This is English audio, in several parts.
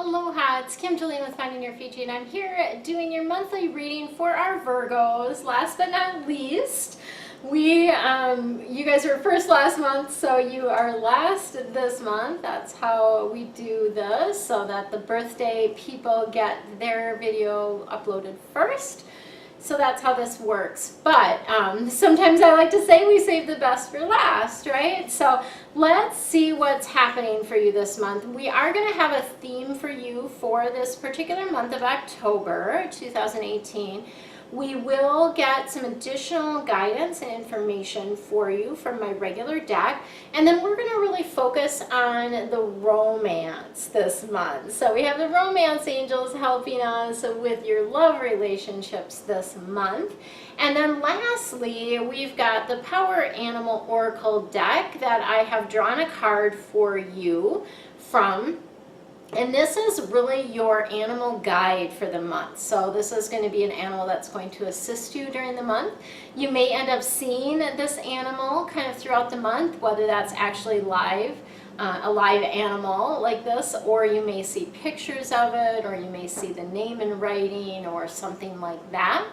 Aloha, it's Kim Jolene with Finding Your Fiji, and I'm here doing your monthly reading for our Virgos. Last but not least, you guys were first last month, so you are last this month. That's how we do this, so that the birthday people get their video uploaded first. So that's how this works. But sometimes I like to say we save the best for last, right? So let's see what's happening for you this month. We are going to have a theme for you for this particular month of October 2018. We will get some additional guidance and information for you from my regular deck, and then we're going to really focus on the romance this month. So we have the romance angels helping us with your love relationships this month. And then lastly, we've got the Power Animal Oracle deck that I have drawn a card for you from. And this is really your animal guide for the month. So this is going to be an animal that's going to assist you during the month. You may end up seeing this animal kind of throughout the month, whether that's actually live, a live animal like this, or you may see pictures of it, or you may see the name in writing or something like that.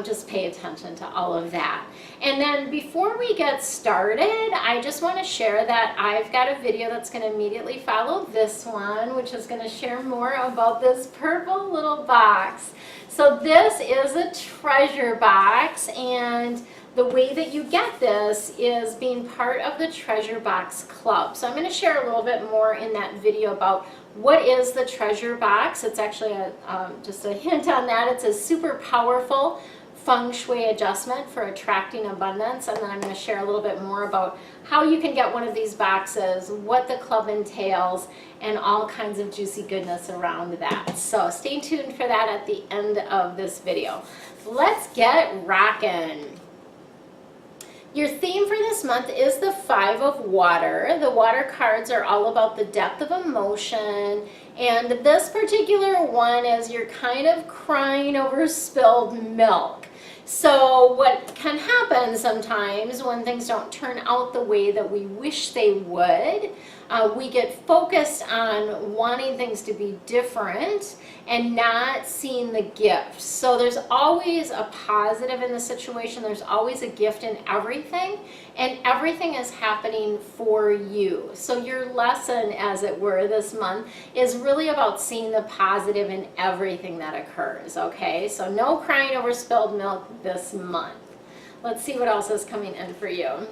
Just pay attention to all of that. And then before we get started, I just want to share that I've got a video that's going to immediately follow this one, which is going to share more about this purple little box. So this is a treasure box, and the way that you get this is being part of the Treasure Box Club. So I'm going to share a little bit more in that video about what is the treasure box. It's actually just a hint on that. It's a super powerful Feng Shui adjustment for attracting abundance, and then I'm going to share a little bit more about how you can get one of these boxes, what the club entails, and all kinds of juicy goodness around that. So stay tuned for that at the end of this video. Let's get rocking. Your theme for this month is the Five of Water. The water cards are all about the depth of emotion, and this particular one is you're kind of crying over spilled milk. So what can happen sometimes when things don't turn out the way that we wish they would, we get focused on wanting things to be different and not seeing the gift. So there's always a positive in the situation. There's always a gift in everything, and everything is happening for you. So your lesson, as it were, this month is really about seeing the positive in everything that occurs, okay? So no crying over spilled milk this month. Let's see what else is coming in for you.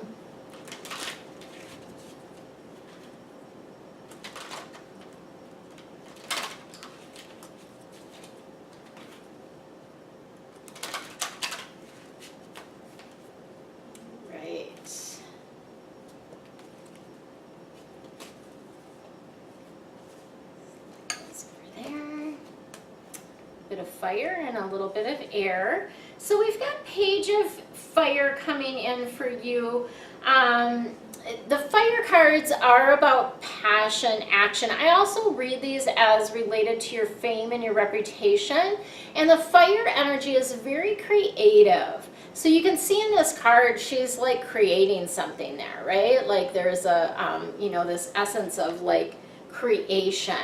Bit of fire and a little bit of air. So we've got Page of Fire coming in for you. The fire cards are about passion, action. I also read these as related to your fame and your reputation. And the fire energy is very creative. So you can see in this card, she's like creating something there, right? Like there's a, this essence of like creation.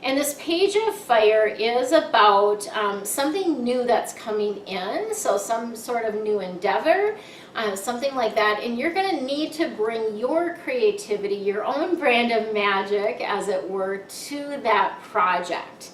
And this Page of Fire is about something new that's coming in, so some sort of new endeavor, something like that. And you're going to need to bring your creativity, your own brand of magic, as it were, to that project.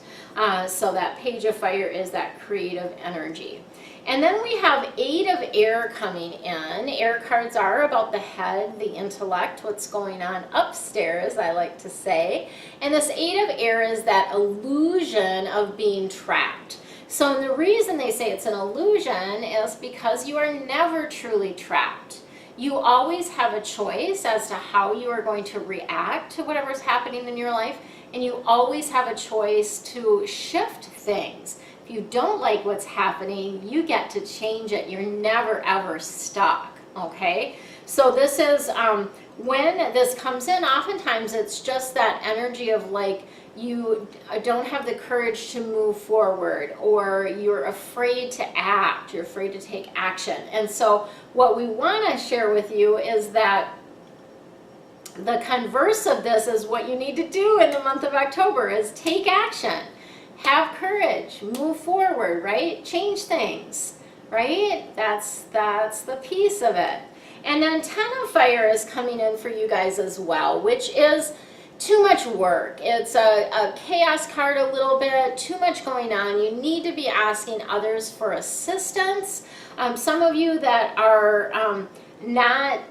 So that Page of Fire is that creative energy. And then we have Eight of Air coming in. Air cards are about the head, the intellect, what's going on upstairs, I like to say. And this Eight of Air is that illusion of being trapped. So the reason they say it's an illusion is because you are never truly trapped. You always have a choice as to how you are going to react to whatever's happening in your life, and you always have a choice to shift things. If you don't like what's happening, you get to change it. You're never ever stuck, okay? So this is, when this comes in, oftentimes it's just that energy of like, you don't have the courage to move forward, or you're afraid to act, you're afraid to take action. And so what we want to share with you is that the converse of this is what you need to do in the month of October is take action, have courage, move forward, right? Change things, right? That's the piece of it. And then 10 of Fire is coming in for you guys as well, which is too much work. It's a chaos card a little bit, too much going on. You need to be asking others for assistance. Some of you that are not,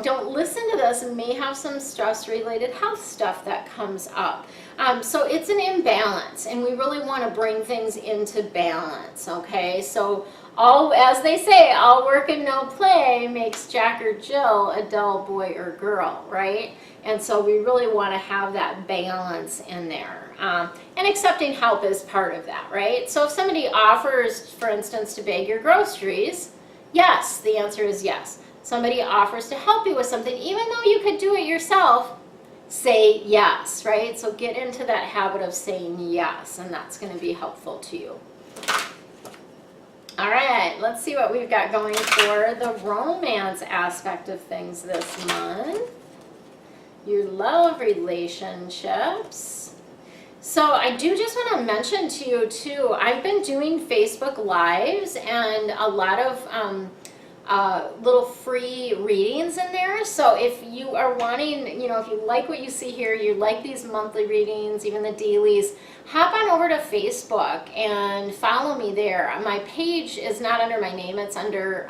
don't listen to this and may have some stress-related health stuff that comes up. So it's an imbalance, and we really want to bring things into balance, okay? So as they say, all work and no play makes Jack or Jill a dull boy or girl, right? And so we really want to have that balance in there. And accepting help is part of that, right? So if somebody offers, for instance, to bag your groceries, yes, the answer is yes. Somebody offers to help you with something, even though you could do it yourself, say yes, right? So get into that habit of saying yes, and that's going to be helpful to you. All right, let's see what we've got going for the romance aspect of things this month. Your love relationships. So I do just want to mention to you too, I've been doing Facebook Lives and a lot of little free readings in there. So if you are wanting, if you like what you see here, you like these monthly readings, even the dailies, hop on over to Facebook and follow me there. My page is not under my name, it's under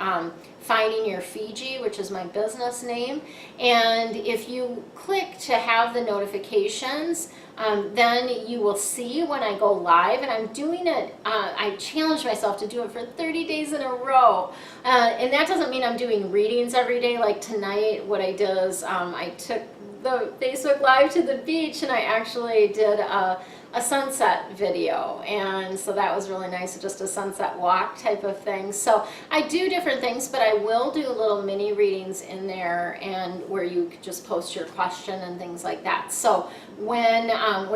Finding Your Fiji, which is my business name. And if you click to have the notifications, then you will see when I go live, and I'm doing it, I challenged myself to do it for 30 days in a row. And that doesn't mean I'm doing readings every day. Like tonight, what I did is I took the Facebook Live to the beach, and I actually did a sunset video, and so that was really nice, just a sunset walk type of thing. So I do different things, but I will do little mini readings in there, and where you could just post your question and things like that. So when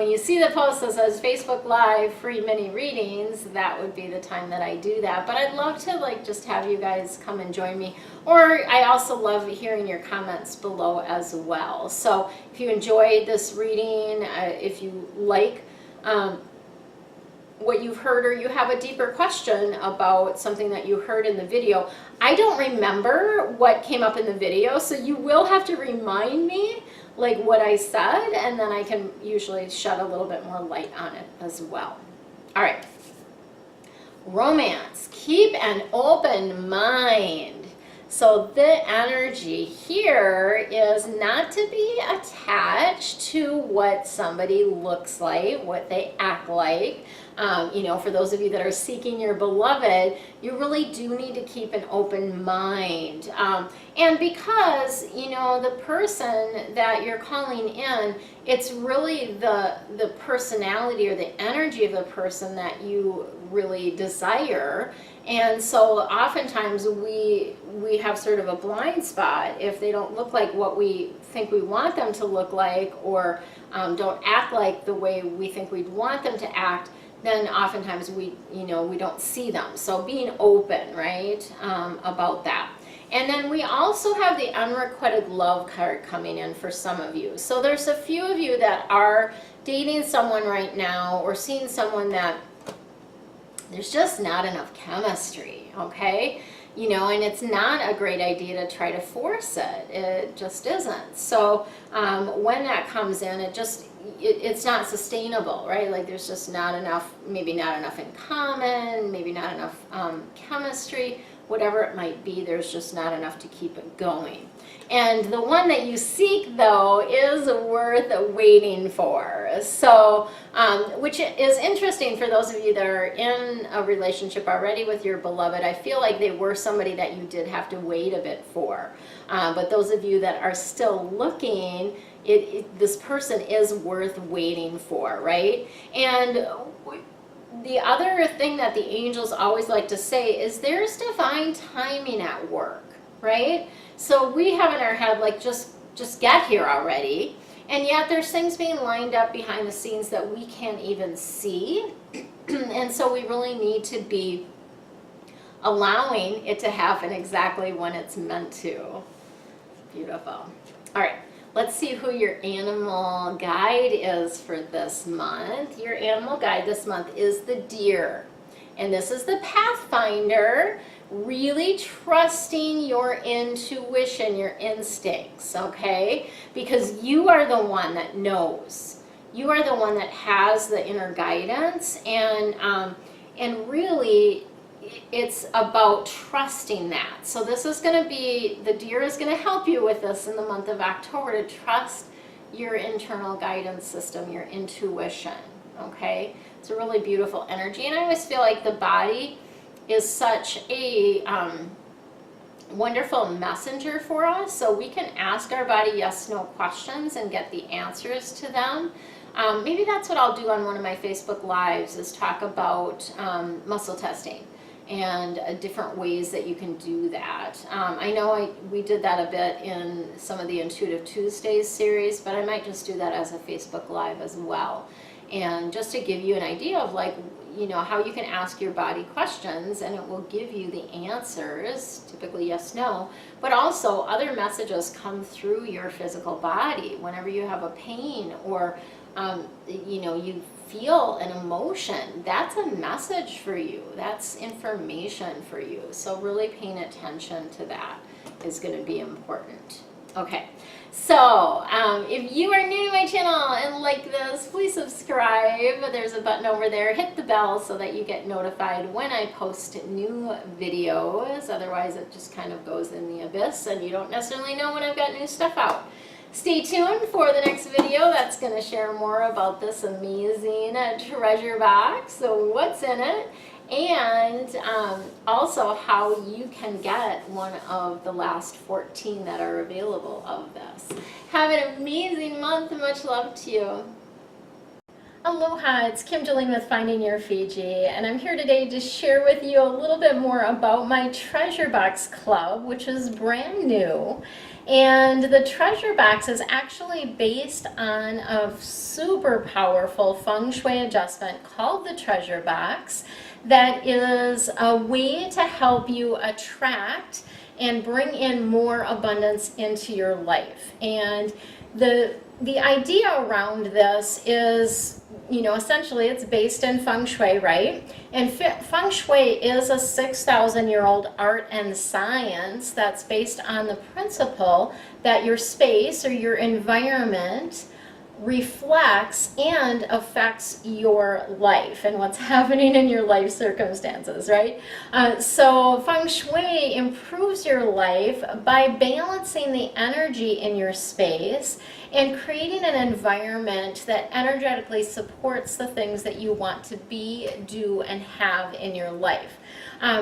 you see the post that says Facebook Live free mini readings, that would be the time that I do that. But I'd love to just have you guys come and join me, or I also love hearing your comments below as well. So if you enjoyed this reading, if you like what you've heard, or you have a deeper question about something that you heard in the video, I don't remember what came up in the video, so you will have to remind me like what I said, and then I can usually shed a little bit more light on it as well. All right, romance, keep an open mind. So the energy here is not to be attached to what somebody looks like, what they act like. For those of you that are seeking your beloved, you really do need to keep an open mind. And because, the person that you're calling in, it's really the personality or the energy of the person that you really desire. And so oftentimes we have sort of a blind spot if they don't look like what we think we want them to look like, or don't act like the way we think we'd want them to act. Then oftentimes we don't see them. So being open, right, about that. And then we also have the unrequited love card coming in for some of you. So there's a few of you that are dating someone right now, or seeing someone that there's just not enough chemistry, okay? And it's not a great idea to try to force it. It just isn't. So when that comes in, it's not sustainable, right? Like there's just not enough, maybe not enough in common, maybe not enough chemistry, whatever it might be, there's just not enough to keep it going. And the one that you seek, though, is worth waiting for. So, which is interesting for those of you that are in a relationship already with your beloved. I feel like they were somebody that you did have to wait a bit for. But those of you that are still looking, this person is worth waiting for, right? And the other thing that the angels always like to say is there's divine timing at work, right? So we have in our head, like, just get here already. And yet there's things being lined up behind the scenes that we can't even see. And so we really need to be allowing it to happen exactly when it's meant to. Beautiful. All right. let's see who your animal guide is for this month. Your animal guide this month is the deer. And this is the Pathfinder, really trusting your intuition, your instincts, okay? Because you are the one that knows. You are the one that has the inner guidance, and really it's about trusting that. So this is going to be, the deer is going to help you with this in the month of October, to trust your internal guidance system, your intuition, okay? It's a really beautiful energy, and I always feel like the body is such a wonderful messenger for us, so we can ask our body yes/no questions and get the answers to them. Maybe that's what I'll do on one of my Facebook Lives, is talk about muscle testing and different ways that you can do that. I know we did that a bit in some of the Intuitive Tuesdays series, but I might just do that as a Facebook Live as well. And just to give you an idea of, like, you know, how you can ask your body questions and it will give you the answers, typically yes, no, but also other messages come through your physical body whenever you have a pain, or you know, you feel an emotion. That's a message for you. That's information for you. So really paying attention to that is going to be important. Okay, so if you are new to my channel and like this, please subscribe. There's a button over there. Hit the bell so that you get notified when I post new videos. Otherwise, it just kind of goes in the abyss and you don't necessarily know when I've got new stuff out. Stay tuned for the next video that's going to share more about this amazing treasure box, so what's in it, and also how you can get one of the last 14 that are available of this. Have an amazing month, and much love to you. Aloha, it's Kim Jolene with Finding Your Fiji, and I'm here today to share with you a little bit more about my Treasure Box Club, which is brand new. And the Treasure Box is actually based on a super powerful Feng Shui adjustment called the Treasure Box, that is a way to help you attract and bring in more abundance into your life. And the idea around this is, you know, essentially it's based in Feng Shui, right? And Feng Shui is a 6,000-year-old art and science that's based on the principle that your space or your environment reflects and affects your life and what's happening in your life circumstances, right? So Feng Shui improves your life by balancing the energy in your space and creating an environment that energetically supports the things that you want to be, do, and have in your life.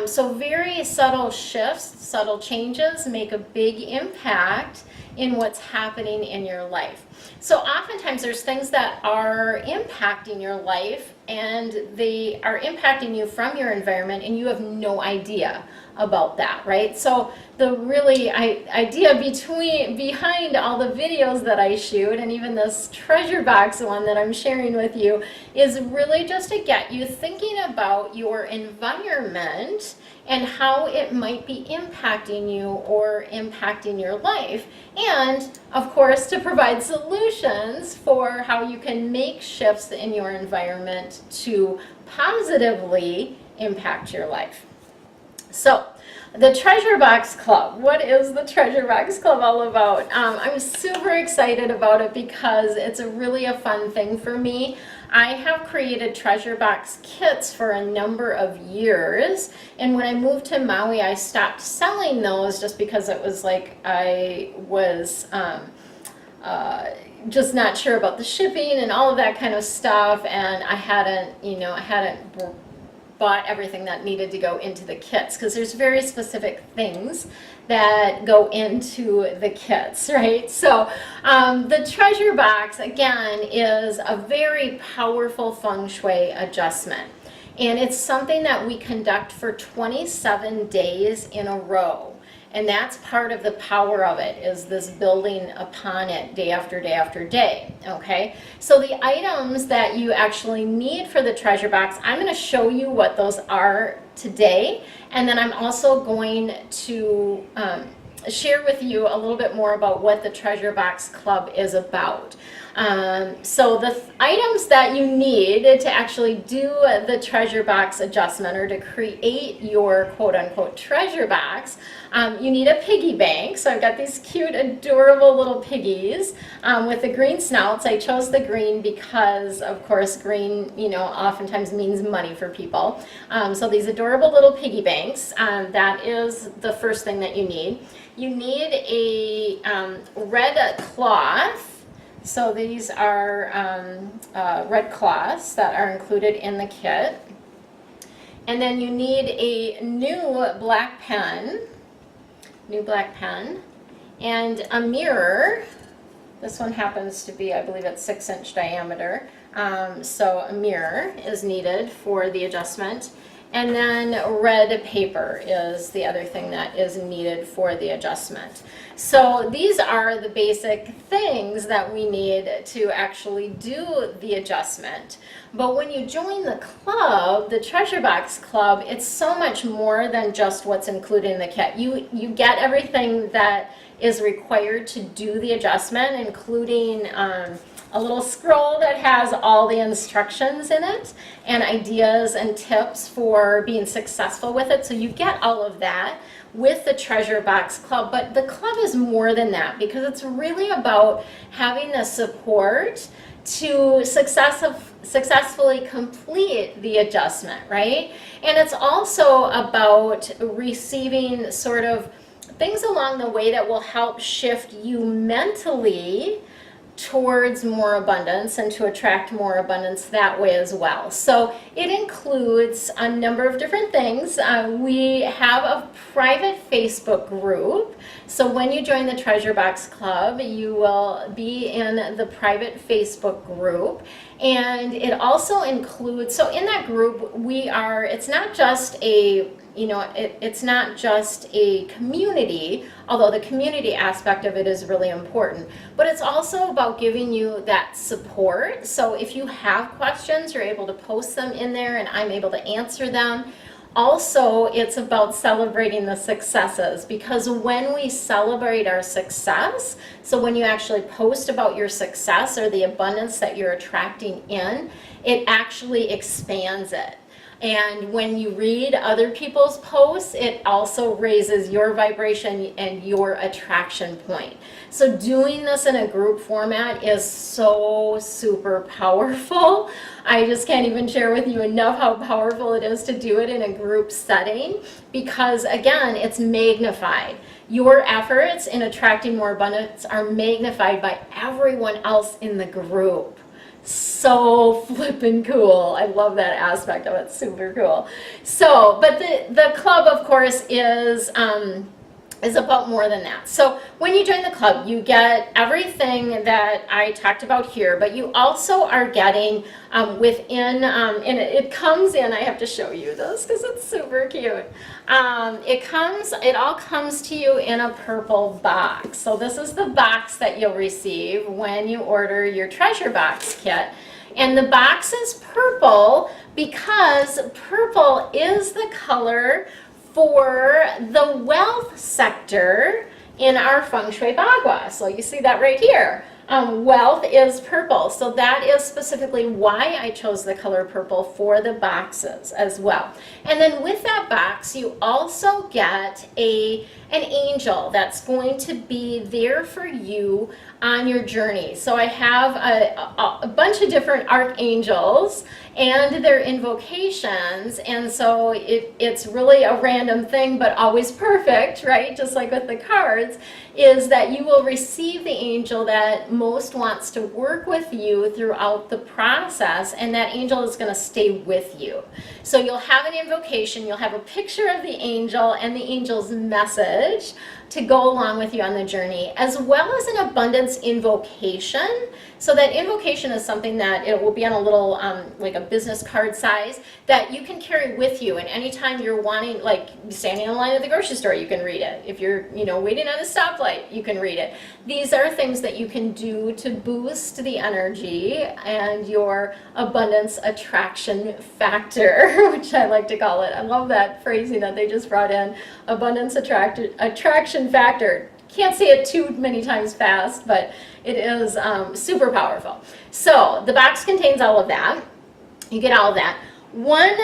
So very subtle shifts, subtle changes make a big impact in what's happening in your life. So oftentimes there's things that are impacting your life, and they are impacting you from your environment, and you have no idea about that, right? So the really idea behind all the videos that I shoot, and even this treasure box one that I'm sharing with you, is really just to get you thinking about your environment and how it might be impacting you or impacting your life, and of course to provide solutions for how you can make shifts in your environment to positively impact your life. So the Treasure Box Club. What is the Treasure Box Club all about? I'm super excited about it because it's really a fun thing for me. I have created treasure box kits for a number of years, and when I moved to Maui I stopped selling those just because it was like I was just not sure about the shipping and all of that kind of stuff, and I hadn't bought everything that needed to go into the kits, because there's very specific things that go into the kits, right? So the treasure box, again, is a very powerful Feng Shui adjustment, and it's something that we conduct for 27 days in a row. And that's part of the power of it, is this building upon it day after day after day, okay? So the items that you actually need for the treasure box, I'm going to show you what those are today, and then I'm also going to share with you a little bit more about what the Treasure Box Club is about. So the items that you need to actually do the treasure box adjustment, or to create your quote-unquote treasure box, you need a piggy bank. So I've got these cute, adorable little piggies with the green snouts. I chose the green because, of course, green, you know, oftentimes means money for people. So these adorable little piggy banks, that is the first thing that you need. You need a red cloth. So these are red cloths that are included in the kit. And then you need a new black pen, and a mirror. This one happens to be, I believe it's 6-inch diameter. So a mirror is needed for the adjustment. And then red paper is the other thing that is needed for the adjustment. So these are the basic things that we need to actually do the adjustment. But when you join the club, the Treasure Box Club, it's so much more than just what's included in the kit. You get everything that is required to do the adjustment, including a little scroll that has all the instructions in it and ideas and tips for being successful with it. So you get all of that with the Treasure Box Club. But the club is more than that, because it's really about having the support to successfully complete the adjustment, right? And it's also about receiving sort of things along the way that will help shift you mentally towards more abundance and to attract more abundance that way as well. So it includes a number of different things. We have a private Facebook group. So when you join the Treasure Box Club, you will be in the private Facebook group. And it also includes, so in that group, it's not just a it's not just a community, although the community aspect of it is really important, but it's also about giving you that support. So if you have questions, you're able to post them in there and I'm able to answer them. Also, it's about celebrating the successes, because when we celebrate our success, so when you actually post about your success or the abundance that you're attracting in, it actually expands it. And when you read other people's posts, it also raises your vibration and your attraction point. So doing this in a group format is so super powerful. I just can't even share with you enough how powerful it is to do it in a group setting, because again, it's magnified. Your efforts in attracting more abundance are magnified by everyone else in the group. So flippin' cool. I love that aspect of it. Super cool. So, but the club, of course, is about more than that. So when you join the club, you get everything that I talked about here, but you also are getting within, and it comes in, I have to show you this because it's super cute. It all comes to you in a purple box. So this is the box that you'll receive when you order your Treasure Box kit. And the box is purple because purple is the color for the wealth sector in our Feng Shui Bagua. So you see that right here. Wealth is purple. So that is specifically why I chose the color purple for the boxes as well. And then with that box, you also get an angel that's going to be there for you on your journey. So I have a bunch of different archangels and their invocations, and so it's really a random thing, but always perfect, right? Just like with the cards, is that you will receive the angel that most wants to work with you throughout the process, and that angel is going to stay with you. So you'll have an invocation, you'll have a picture of the angel and the angel's message to go along with you on the journey, as well as an abundance this invocation. So that invocation is something that it will be on a little, like a business card size, that you can carry with you. And anytime you're wanting, like standing in line at the grocery store, you can read it. If you're, waiting at a stoplight, you can read it. These are things that you can do to boost the energy and your abundance attraction factor, which I like to call it. I love that phrasing that they just brought in, abundance attraction factor. Can't say it too many times fast, but it is super powerful. So the box contains all of that. You get all of that. One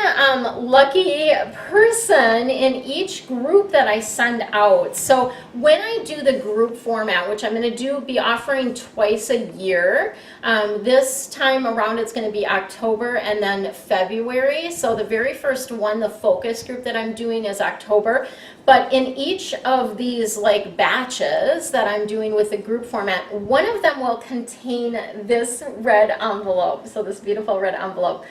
lucky person in each group that I send out. So when I do the group format, which I'm going to be offering twice a year, this time around it's going to be October and then February. So the very first one, the focus group that I'm doing, is October. But in each of these like batches that I'm doing with the group format, one of them will contain this red envelope. So this beautiful red envelope.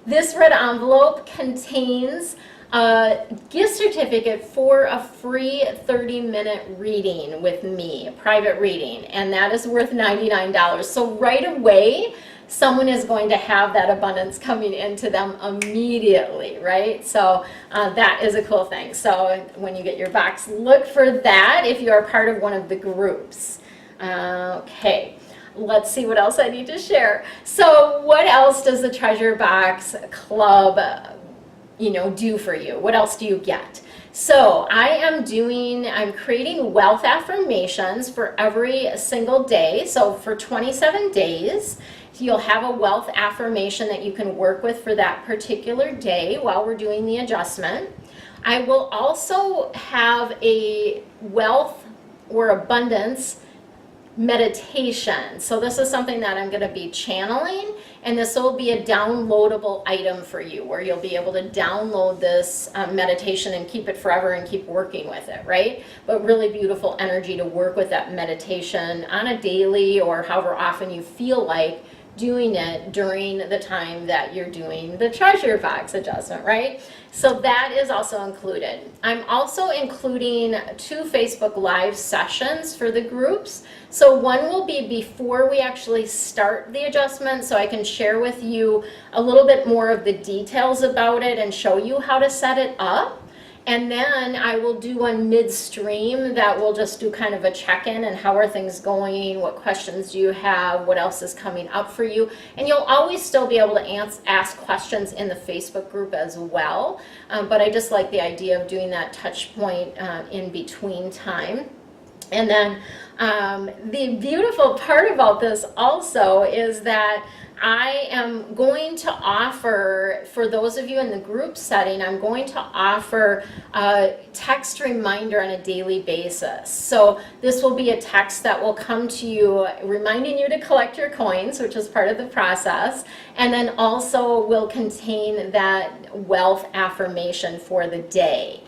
This red envelope contains a gift certificate for a free 30-minute reading with me, a private reading, and that is worth $99. So right away, someone is going to have that abundance coming into them immediately, right? So that is a cool thing. So when you get your box, look for that if you are part of one of the groups. Okay. Let's see what else I need to share. So what else does the Treasure Box Club, do for you? What else do you get? So I'm creating wealth affirmations for every single day. So for 27 days, you'll have a wealth affirmation that you can work with for that particular day while we're doing the adjustment. I will also have a wealth or abundance meditation. So this is something that I'm going to be channeling, and this will be a downloadable item for you where you'll be able to download this meditation and keep it forever and keep working with it, right? But really beautiful energy to work with that meditation on a daily or however often you feel like doing it during the time that you're doing the treasure box adjustment, right? So that is also included. I'm also including 2 Facebook Live sessions for the groups. So one will be before we actually start the adjustment, so I can share with you a little bit more of the details about it and show you how to set it up. And then I will do one midstream that will just do kind of a check-in and how are things going, what questions do you have, what else is coming up for you. And you'll always still be able to ask questions in the Facebook group as well. But I just like the idea of doing that touch point in between time. And then the beautiful part about this also is that I am going to offer, for those of you in the group setting, I'm going to offer a text reminder on a daily basis. So this will be a text that will come to you reminding you to collect your coins, which is part of the process, and then also will contain that wealth affirmation for the day.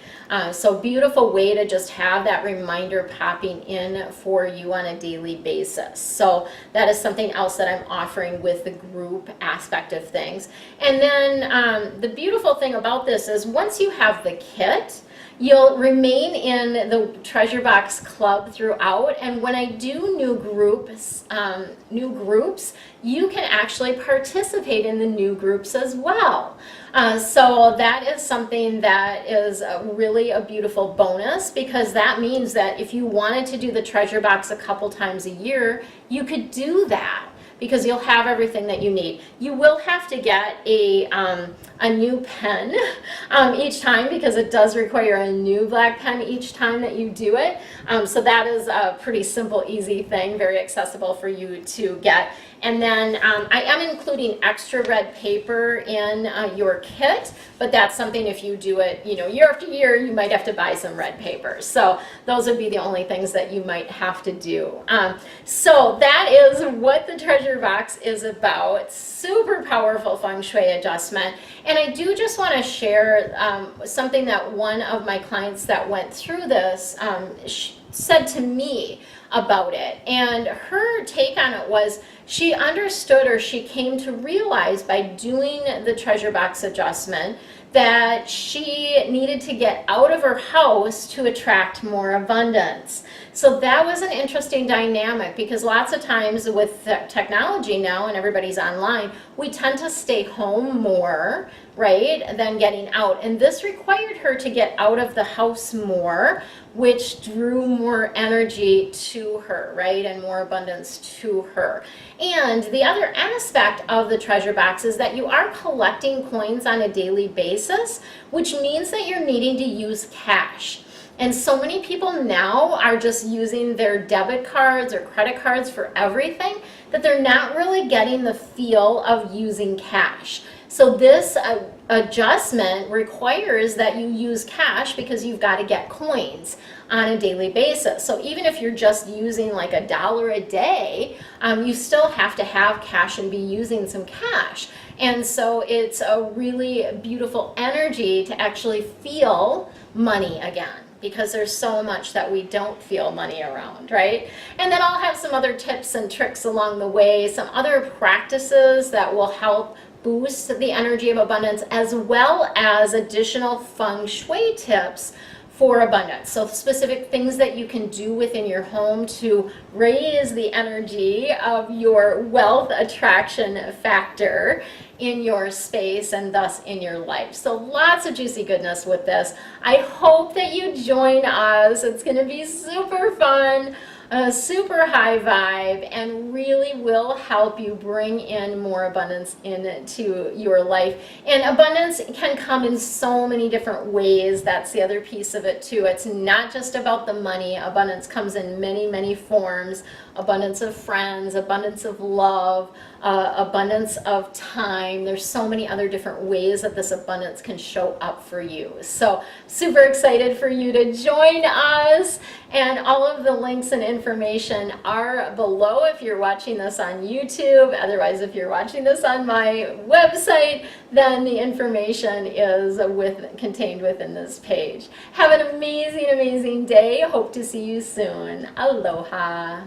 So beautiful way to just have that reminder popping in for you on a daily basis. So that is something else that I'm offering with the group aspect of things. And then the beautiful thing about this is once you have the kit, you'll remain in the Treasure Box Club throughout, and when I do new groups, you can actually participate in the new groups as well. So that is something that is really a beautiful bonus, because that means that if you wanted to do the Treasure Box a couple times a year, you could do that, because you'll have everything that you need. You will have to get a new pen each time, because it does require a new black pen each time that you do it. So that is a pretty simple, easy thing, very accessible for you to get. And then I am including extra red paper in your kit, but that's something if you do it, year after year, you might have to buy some red paper. So those would be the only things that you might have to do. So that is what the Treasure Box is about. Super powerful Feng Shui adjustment. And I do just want to share something that one of my clients that went through this said to me about it. And her take on it was, she understood, or she came to realize by doing the treasure box adjustment, that she needed to get out of her house to attract more abundance. So that was an interesting dynamic, because lots of times with technology now and everybody's online, we tend to stay home more, right, than getting out. And this required her to get out of the house more, which drew more energy to her, right, and more abundance to her. And the other aspect of the treasure box is that you are collecting coins on a daily basis, which means that you're needing to use cash. And so many people now are just using their debit cards or credit cards for everything, that they're not really getting the feel of using cash. So this adjustment requires that you use cash, because you've got to get coins on a daily basis. So even if you're just using like $1 a day, you still have to have cash and be using some cash. And so it's a really beautiful energy to actually feel money again, because there's so much that we don't feel money around, right? And then I'll have some other tips and tricks along the way, some other practices that will help boost the energy of abundance, as well as additional Feng Shui tips for abundance. So specific things that you can do within your home to raise the energy of your wealth attraction factor in your space and thus in your life. So lots of juicy goodness with this. I hope that you join us. It's going to be super fun, super high vibe, and really will help you bring in more abundance into your life. And abundance can come in so many different ways. That's the other piece of it too. It's not just about the money. Abundance comes in many, many forms. Abundance of friends, abundance of love, abundance of time. There's so many other different ways that this abundance can show up for you. So super excited for you to join us, and all of the links and information are below if you're watching this on YouTube. Otherwise, if you're watching this on my website, then the information is contained within this page. Have an amazing, amazing day. Hope to see you soon. Aloha.